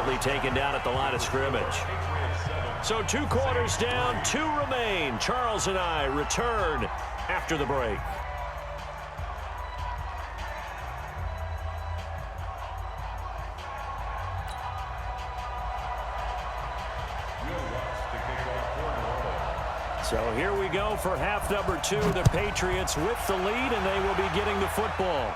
immediately taken down at the line of scrimmage. So 2 quarters down, 2 remain. Charles and I return after the break. So here we go for half number 2. The Patriots with the lead, and they will be getting the football.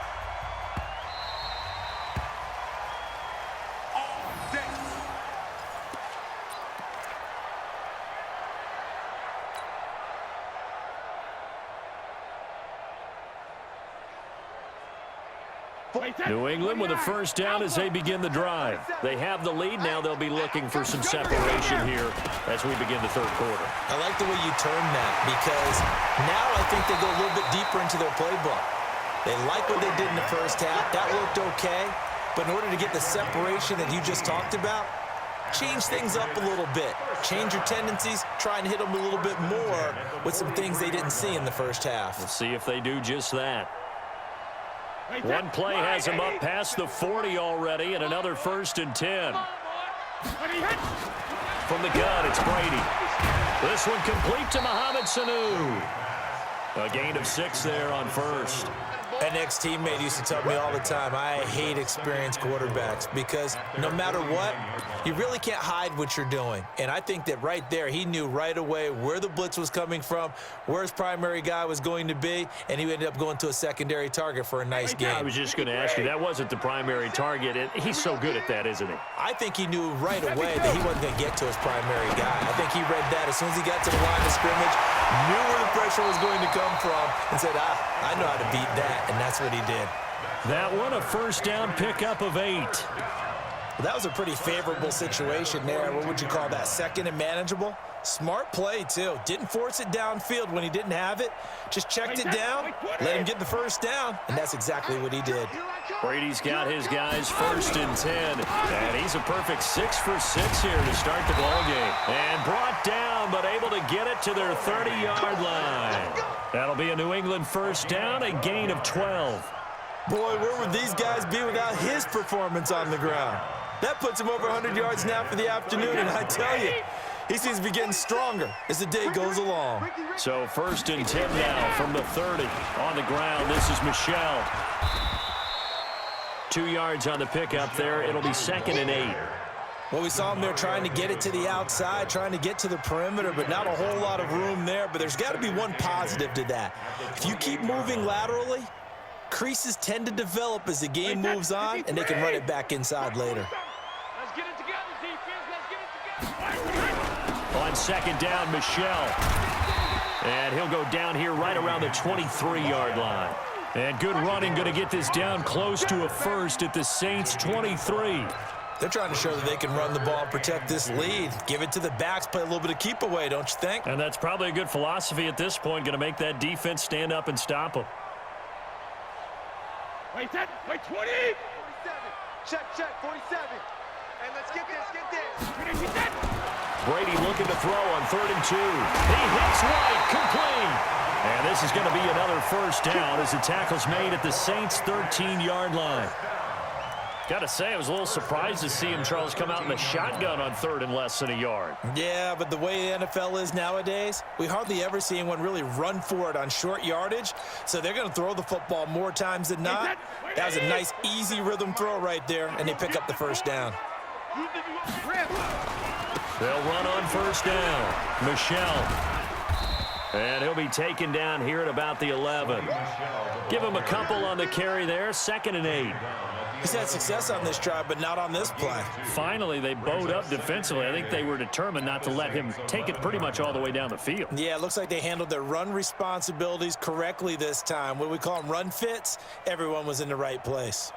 New England with a first down as they begin the drive. They have the lead. Now they'll be looking for some separation here as we begin the third quarter. I like the way you term that, because now I think they go a little bit deeper into their playbook. They like what they did in the first half. That worked okay. But in order to get the separation that you just talked about, change things up a little bit. Change your tendencies. Try and hit them a little bit more with some things they didn't see in the first half. We'll see if they do just that. One play has him up past the 40 already, and another 1st and 10. From the gun, it's Brady. This one complete to Mohamed Sanu. A gain of 6 there on first. An ex-teammate used to tell me all the time, I hate experienced quarterbacks, because no matter what, you really can't hide what you're doing. And I think that right there, he knew right away where the blitz was coming from, where his primary guy was going to be, and he ended up going to a secondary target for a nice game. I was just going to ask you, that wasn't the primary target. He's so good at that, isn't he? I think he knew right away that he wasn't going to get to his primary guy. I think he read that as soon as he got to the line of scrimmage, knew where the pressure was going to come from, and said, I know how to beat that. And that's what he did. That one, a first down pickup of 8. Well, that was a pretty favorable situation there. What would you call that? Second and manageable? Smart play, too. Didn't force it downfield when he didn't have it. Just checked it down, let him get the first down, and that's exactly what he did. Brady's got his guys 1st and 10, and he's a perfect 6 for 6 here to start the ballgame. And brought down, but able to get it to their 30-yard line. That'll be a New England first down, a gain of 12. Boy, where would these guys be without his performance on the ground? That puts him over 100 yards now for the afternoon, and I tell you, he seems to be getting stronger as the day goes along. So 1st and 10 now from the 30. On the ground, this is Michelle. 2 yards on the pickup there. It'll be 2nd and 8. Well, we saw him there trying to get it to the outside, trying to get to the perimeter, but not a whole lot of room there. But there's got to be one positive to that. If you keep moving laterally, creases tend to develop as the game moves on, and they can run it back inside later. Let's get it together, defense. Let's get it together. On 2nd down, Michelle. And he'll go down here right around the 23-yard line. And good running, going to get this down close to a first at the Saints' 23. They're trying to show that they can run the ball, protect this lead, give it to the backs, play a little bit of keep away, don't you think? And that's probably a good philosophy at this point, going to make that defense stand up and stop them. Wait, 20. 47. Check, 47. And let's get this. Brady looking to throw on 3rd and 2. He hits White, complete. And this is going to be another first down as the tackle's made at the Saints' 13-yard line. Got to say, I was a little surprised to see him, Charles, come out in the shotgun on 3rd and less than a yard. Yeah, but the way the NFL is nowadays, we hardly ever see anyone really run for it on short yardage. So they're going to throw the football more times than not. That was a nice, easy rhythm throw right there, and they pick up the first down. They'll run on first down. Michelle. And he'll be taken down here at about the 11. Give him a couple on the carry there. 2nd and 8. He's had success on this drive, but not on this play. Finally, they bowed up defensively. I think they were determined not to let him take it pretty much all the way down the field. Yeah, it looks like they handled their run responsibilities correctly this time. What do we call them, run fits? Everyone was in the right place.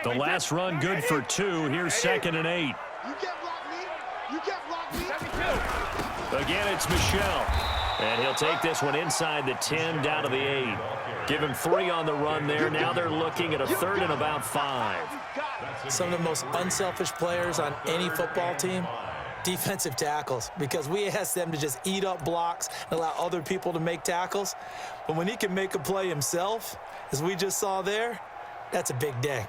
The last run good for 2. Here's 2nd and 8. You can't block me. Again, it's Michelle. And he'll take this one inside the 10 down to the 8. Give him 3 on the run there. Now they're looking at a 3rd and about 5. Some of the most unselfish players on any football team, Defensive tackles, because we ask them to just eat up blocks and allow other people to make tackles. But when he can make a play himself, as we just saw there, that's a big day.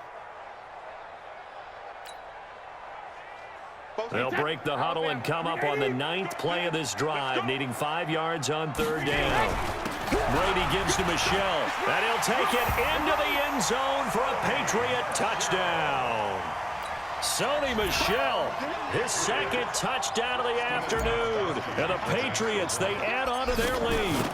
They'll break the huddle and come up on the 9th play of this drive, needing 5 yards on 3rd down. Brady gives to Michel, and he'll take it into the end zone for a Patriot touchdown. Sonny Michel, his 2nd touchdown of the afternoon. And the Patriots, they add on to their lead.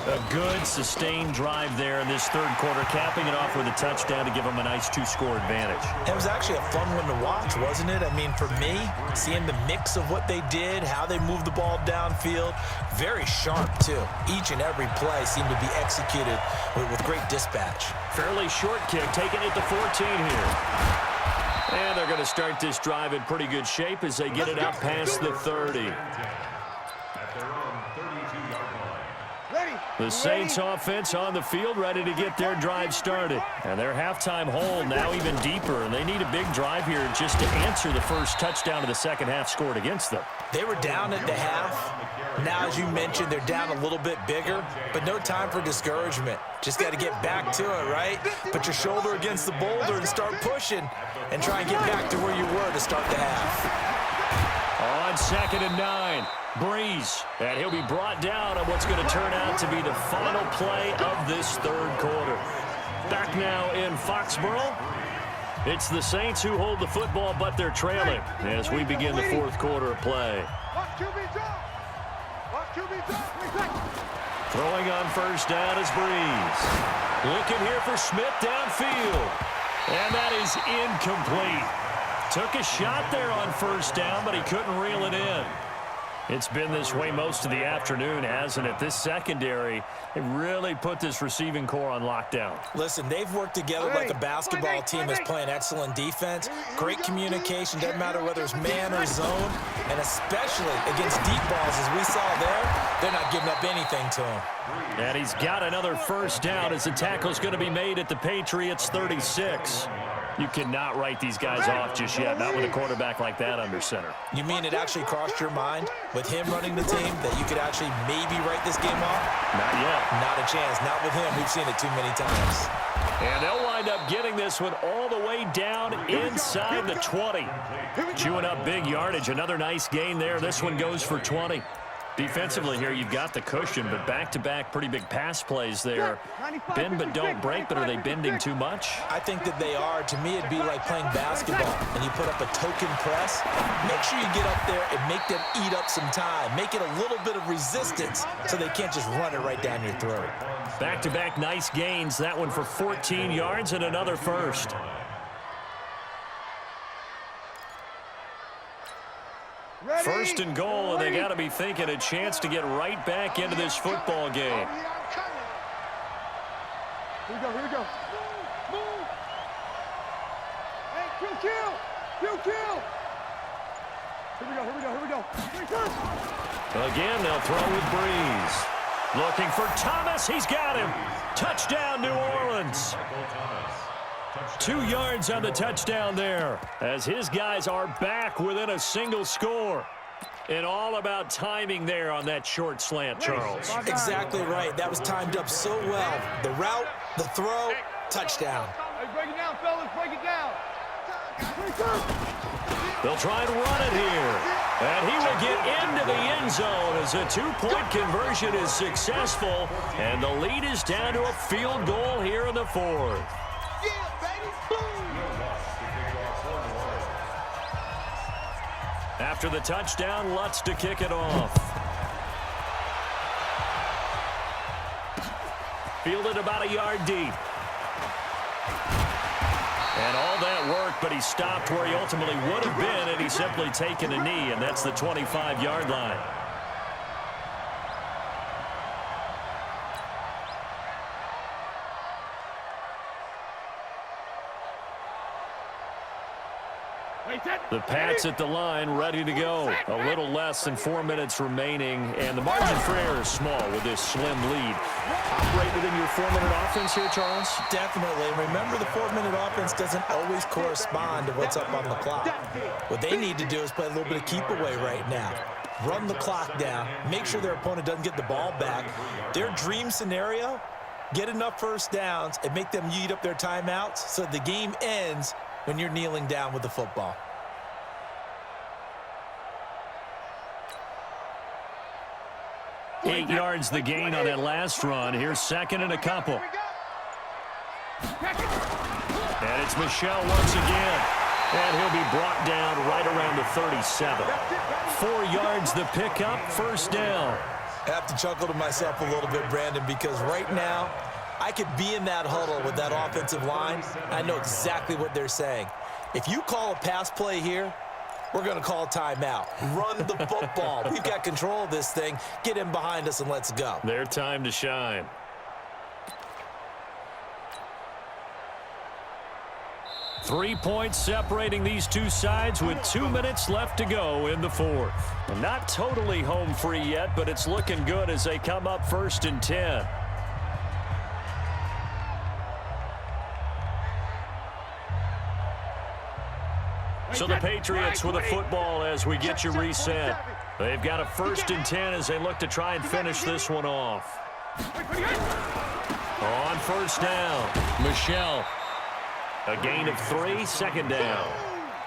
A good, sustained drive there in this 3rd quarter, capping it off with a touchdown to give them a nice 2-score advantage. It was actually a fun one to watch, wasn't it? I mean, for me, seeing the mix of what they did, how they moved the ball downfield, very sharp, too. Each and every play seemed to be executed with great dispatch. Fairly short kick, taking it to 14 here. And they're going to start this drive in pretty good shape as they get it up past the 30. The Saints offense on the field, ready to get their drive started. And their halftime hole now even deeper, and they need a big drive here just to answer the first touchdown of the second half scored against them. They were down at the half. Now, as you mentioned, they're down a little bit bigger, but no time for discouragement. Just got to get back to it, right? Put your shoulder against the boulder and start pushing and try and get back to where you were to start the half. On 2nd and 9, Breeze, and he'll be brought down on what's going to turn out to be the final play of this 3rd quarter. Back now in Foxborough. It's the Saints who hold the football, but they're trailing as we begin the 4th quarter of play. Throwing on 1st down is Breeze. Looking here for Smith downfield. And that is incomplete. Took a shot there on 1st down, but he couldn't reel it in. It's been this way most of the afternoon, hasn't it? This secondary, they really put this receiving core on lockdown. Listen, they've worked together like a basketball team that's playing excellent defense. Great communication, doesn't matter whether it's man or zone, and especially against deep balls, as we saw there, they're not giving up anything to him. And he's got another 1st down as the tackle's going to be made at the Patriots 36. You cannot write these guys off just yet, not with a quarterback like that under center. You mean it actually crossed your mind with him running the team that you could actually maybe write this game off? Not yet. Not a chance. Not with him. We've seen it too many times. And they'll wind up getting this one all the way down inside the 20. Chewing up big yardage. Another nice gain there. This one goes for 20. Defensively here, you've got the cushion, but back-to-back pretty big pass plays there. Bend but don't break, but are they bending too much? I think that they are. To me, it'd be like playing basketball, and you put up a token press. Make sure you get up there and make them eat up some time. Make it a little bit of resistance so they can't just run it right down your throat. Back-to-back nice gains. That one for 14 yards and another 1st. First and goal, and they got to be thinking a chance to get right back into this football game. Here we go, here we go. Move. Hey, kill. Here we go. Again, they'll throw with Breeze. Looking for Thomas. He's got him. Touchdown, New Orleans. 2 yards on the touchdown there, as his guys are back within a single score. And all about timing there on that short slant, Charles. Exactly right. That was timed up so well. The route, the throw, touchdown. Hey, break it down, fellas. Break it down. They'll try and run it here. And he will get into the end zone as a 2-point conversion is successful. And the lead is down to a field goal here in the 4th. After the touchdown, Lutz to kick it off. Fielded about a yard deep. And all that work, but he stopped where he ultimately would have been, and he's simply taken a knee, and that's the 25-yard line. The Pats at the line, ready to go. A little less than 4 minutes remaining, and the margin for error is small with this slim lead. Top operate within your 4-minute offense here, Charles? Definitely. Remember, the 4-minute offense doesn't always correspond to what's up on the clock. What they need to do is play a little bit of keep away right now. Run the clock down, make sure their opponent doesn't get the ball back. Their dream scenario, get enough first downs and make them eat up their timeouts so the game ends when you're kneeling down with the football. Eight yards the gain on that last run. Here's second and a couple. And it's Michel once again. And he'll be brought down right around the 37. 4 yards the pickup, first down. I have to chuckle to myself a little bit, Brandon, because right now I could be in that huddle with that offensive line. I know exactly what they're saying. If you call a pass play here, we're going to call timeout. Run the football. We've got control of this thing. Get in behind us and let's go. Their time to shine. Three points separating these two sides with 2 minutes left to go in the fourth. Not totally home free yet, but it's looking good as they come up 1st and 10. So the Patriots with a football as we get you reset. They've got a 1st and 10 as they look to try and finish this one off. On first down, Michel. A gain of 3, second down.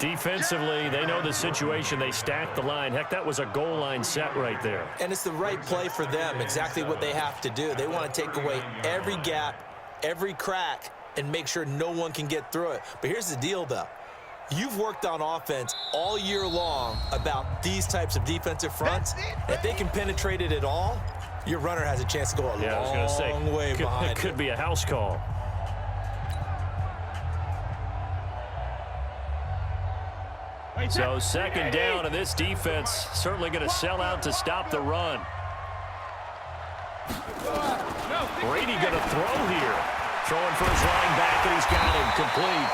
Defensively, they know the situation. They stack the line. Heck, that was a goal line set right there. And it's the right play for them, exactly what they have to do. They want to take away every gap, every crack, and make sure no one can get through it. But here's the deal, though. You've worked on offense all year long about these types of defensive fronts. If they can penetrate it at all, your runner has a chance to go a long way behind it. Could be a house call. So second down, and this defense certainly going to sell out to stop the run. Brady going to throw here. Throwing for his linebacker, and he's got him complete.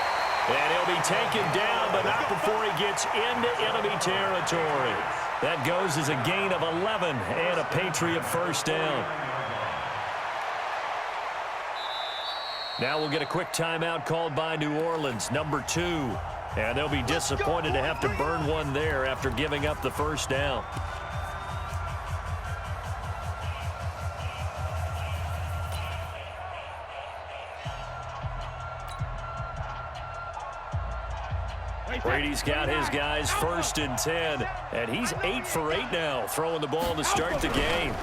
And he'll be taken down, but not before he gets into enemy territory. That goes as a gain of 11 and a Patriot first down. Now we'll get a quick timeout called by New Orleans, number 2. And they'll be disappointed to have to burn one there after giving up the first down. Brady's got his guys 1st and 10, and he's 8 for 8 now, throwing the ball to start the game.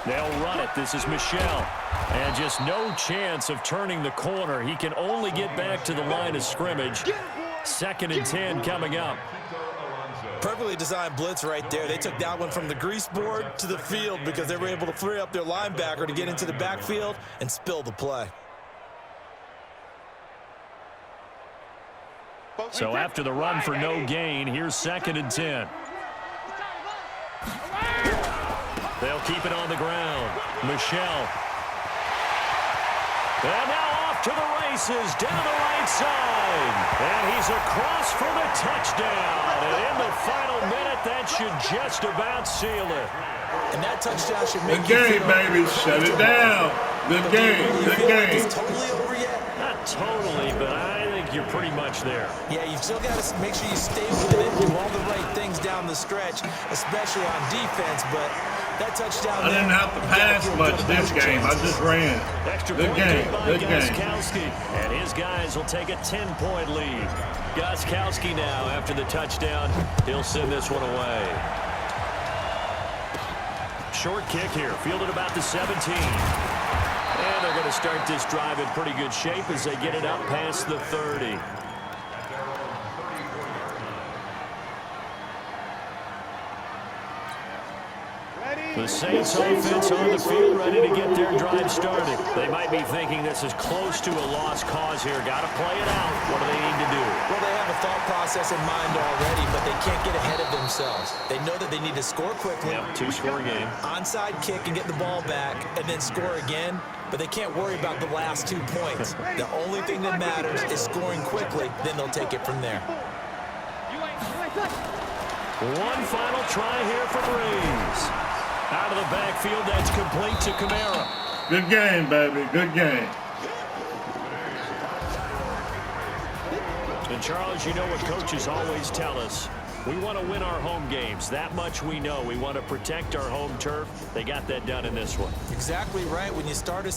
They'll run it. This is Michel. And just no chance of turning the corner. He can only get back to the line of scrimmage. 2nd and 10 coming up. Perfectly designed blitz right there. They took that one from the grease board to the field because they were able to free up their linebacker to get into the backfield and spill the play. So after the run for no gain, here's 2nd and 10. They'll keep it on the ground. Michel. And now off to the races, down the right side. And he's across for the touchdown. And in the final minute, that should just about seal it. And that touchdown should make the game, baby. Shut it down. Good game. Good game. Like it's totally over yet? Not totally, but I think you're pretty much there. Yeah, you've still got to make sure you stay with it and do all the right things down the stretch, especially on defense, but that touchdown... I didn't have to pass much this game. I just ran. Extra good point game. Good game. And his guys will take a 10-point lead. Gostkowski now, after the touchdown, he'll send this one away. Short kick here, fielded about the 17. And they're going to start this drive in pretty good shape as they get it up past the 30. The Saints offense on the field ready to get their drive started. They might be thinking this is close to a lost cause here. Got to play it out. What do they need to do? Well, they have a thought process in mind already, but they can't get ahead of themselves. They know that they need to score quickly. Yep, 2-score game. Onside kick and get the ball back and then score again, but they can't worry about the last 2 points. The only thing that matters is scoring quickly, then they'll take it from there. One final try here for Breeze. Out of the backfield, that's complete to Kamara. Good game, baby. Good game. And Charles, you know what coaches always tell us. We want to win our home games. That much we know. We want to protect our home turf. They got that done in this one. Exactly right. When you start a